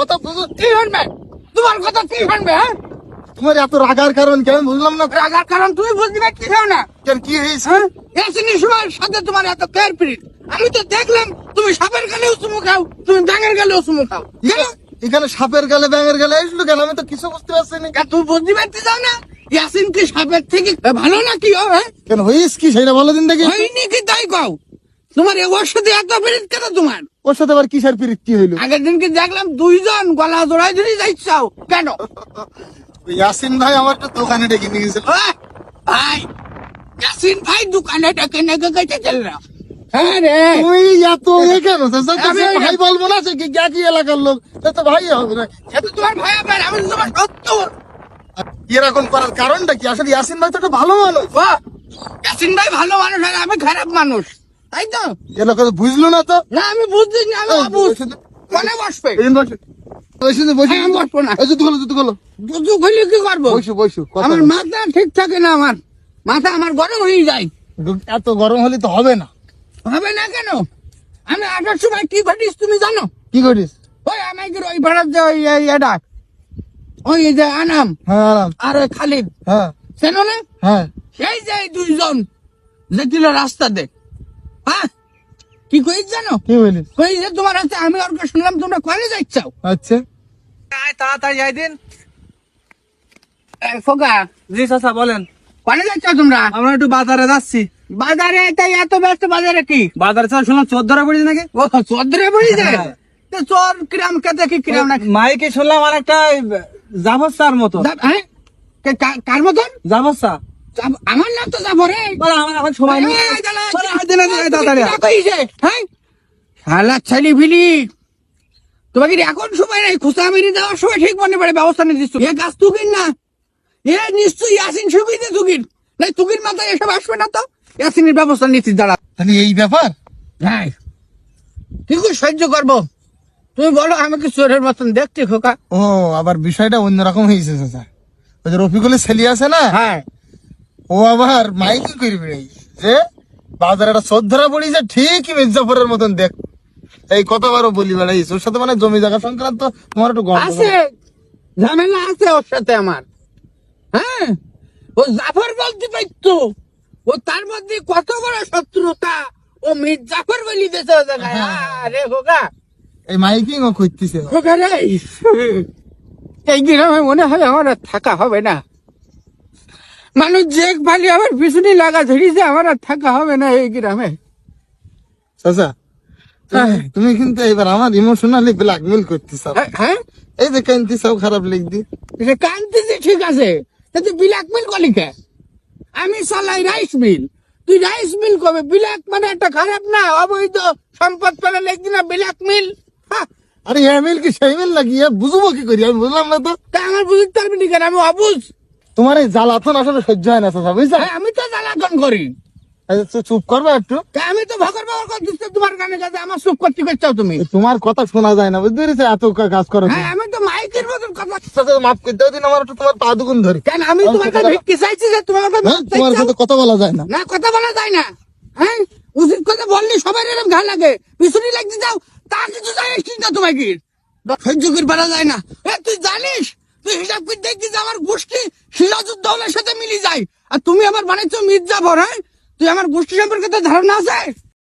কথা বুঝো। কি শুনবে? তোমার কথা কি শুনবে? হ্যাঁ, তোমার এত রাগার কারণ কি আমি বুঝলাম না। রাগার কারণ তুমি বুঝতে পারছো না। কেন কি হয়েছে? হ্যাঁ, ইয়াসিনের সাথে তোমার এত কেয়ার পিরিট। আমি তো দেখলাম তুমি সাপের গালেও চুমু খাও, তুমি ব্যাঙের গালেও চুমু খাও। কেন? এখানে সাপের গালে ব্যাঙের গালে আসলো কেন? আমি তো কিছু বুঝতে পারছি না। কেন তুমি বুঝতে পারতে চাও না? ইয়াসিন কি সাপের থেকে ভালো নাকি ও? হ্যাঁ, কেন হয়েছে কি সেটা বলো দিন দেখি। হয়নি কি তাই কও? তোমার ওর সাথে এত পিরিট কেন তোমার? ওর সাথে আবার কিসের পিরিত কি হইলো? আগের দিনকে দেখলাম দুইজন গলা জোড়াই ধরে যাইছাও কেন? ওই ইয়াসিন ভাই আমার তো দোকানে ডেকে নিয়ে গেছিল। ভাই, ইয়াসিন ভাই দোকানে ডেকে নেগে গেছে চল না। হ্যাঁ রে, তুই এত কেন আমি ভাই বলবো না সে কি একই এলাকার লোক, সে তো ভাই হবে না। সে তো তোমার ভাই আমার, আমি তো তোমার সত্তর। এরকম করার কারণটা কি? আসলে ইয়াসিন ভাই তো একটা ভালো মানুষ। ইয়াসিন ভাই ভালো মানুষ আর আমি খারাপ মানুষ, তাই তো? এলাকা তো বুঝলো না তো। না আমি বুঝছি না, আমি অবুঝ। মনে বসবে? হ্যাঁ, আমি বসবো না। জুতো খোলো। দুধ হইলে কি করবো? বসু কথা আমার বলো। মাথা ঠিক থাকে না, আমার মাথা আমার গরম হয়ে যায়। এত গরম হলে তো হবে না। হবে না কেন? আমি 8টার সময় কি ঘটিস তুমি জানো? কি করিস? ওই আমাদের ওই ভাড়ার যে ওই এটা ওই যে আনাম হ্যাঁ আরাম। আর ওই খালিদ, হ্যাঁ চেনো না? হ্যাঁ। সেই যে এই দুইজন যেছিল রাস্তাতে। হ্যাঁ, কি কইস জানো? কি বলিস? কই যে তোমার হাতে আমি ওর কাছে শুনলাম তোমরা কলে যাচ্ছাও। আচ্ছা তাড়াতাড়ি যাই দিন। ফোকা, জি চাচা বলেন। কলে যাচ্ছাও তোমরা? আমরা একটু বাজারে যাচ্ছি। বাজারে? তাই এত ব্যস্ত বাজারে কি? বাজারে চাল শুনলাম চোর ধরা পড়েছে নাকি? ও চোদ্দরে পড়ি যায়। হ্যাঁ। তো চোর কিরাম কে দেখি কিরাম নাকি? মাইকে শুনলাম আর একটা জাফর মতো। হ্যাঁ, কার মতন? জাফর আমার নাম তো যাবরে। আমার এখন সময় নেই। তাড়াতাড়ি। হ্যাঁ, শালা ছেলে ফিলি, তোমাকে এখন সময় নেই। খুচা মেরে দেওয়ার সময় ঠিক মনে পড়ে ব্যবস্থা নিয়ে দিচ্ছ। এ গাছ তুকিন না, এ নিশ্চয়ই ইয়াসিন সুবিধে তুকিন নাই, তুকির মাথায় এসব আসবে না তো। ইয়াসিনের ব্যবস্থা নিচ্ছি দাঁড়া। তাহলে এই ব্যাপার। হ্যাঁ, কি করে সহ্য করবো? তুমি বলো, আমাকে চোরের মতন দেখতে খোকা? ও আবার বিষয়টা অন্যরকম হয়েছে চাচা। ওই যে রফিকুলের ছেলে আছে না, হ্যাঁ, ও আবার মাইকিং করবে এই যে বাজারে একটা শ্রদ্ধা পড়িছে ঠিকই মির্জাফরের মতন দেখ। এই কতবারও বলি বেড়াইছ ওর সাথে, মানে জমি জায়গা সংক্রান্ত তোমার একটু গল্প আছে ঝামেলা আছে ওর সাথে আমার। হ্যাঁ, ও জাফর বলতে পারতো, ও তার মধ্যে কত বড় শত্রুতা ও মির্জাফর বলি দেশে জায়গায়। আরে খোকা, এই মাইকিং ও করতেছে। খোকা রে, এই গ্রামে মনে হয় আমার আর থাকা হবে না। মানুষ যে ভালি আমার পিছনে লাগা ধরিছে, আমার আর থাকা হবে না এই গ্রামে। চাচা তুমি কিন্তু এবার আমার ইমোশনালি ব্ল্যাকমেল করতেছ। হ্যাঁ, এই যে কান্তিছাও খারাপ লিখ দি। সে কান্দিছে ঠিক আছে, কিন্তু ব্ল্যাকমেল করলি কে? আমি চালাই রাইস মিল, তুই রাইস মিল কবে? ব্ল্যাক মানে একটা খারাপ না, অবৈধ সম্পদ পেলে লিখবি না ব্ল্যাক মিল। আরে এমিল কি সেই মিল নাকি? বুঝবো কি করি আমি, বুঝলাম না তো। তা আমার বুঝতে পারবি না কেন? আমি অবুঝ। তোমার এই জ্বালাতন আসলে সহ্য হয় না চাচা, বুঝছো? হ্যাঁ, আমি তো জ্বালাতন করি। চুপ করবে একটু। তা আমি তো ভগর ভগর করতেছি তোমার কানে কাছে, আমার চুপ করতে করছাও তুমি। তোমার কথা শোনা যায় না, বুঝতে পেরেছো? এত কাজ করো তুমি। হ্যাঁ, আমি তো মাইকের মতন কথা। চাচা মাফ করে দাও দিন, আমার একটু তোমার পা দুগুন ধরি। কেন আমি তোমার কাছে ভিক্ষি চাইছি যে তোমার কাছে হ্যাঁ, তোমার সাথে কথা বলা যায় না। না, কথা বলা যায় না। হ্যাঁ, উচিত কথা বললে সবাই এরকম ঘা লাগে, পিছনে লাগতে যাও, তা কিছু জানিস না তোমাকে সহ্য করে পারা যায় না। তুই জানিস, তুই হিসাব করে দেখবি যে আমার গোষ্ঠী সিরাজউদ্দৌলার সাথে মিলে যায়, আর তুমি আমার বানাইছো মির্জাফর। হ্যাঁ, তুই আমার গোষ্ঠী সম্পর্কে তো ধারণা আছে?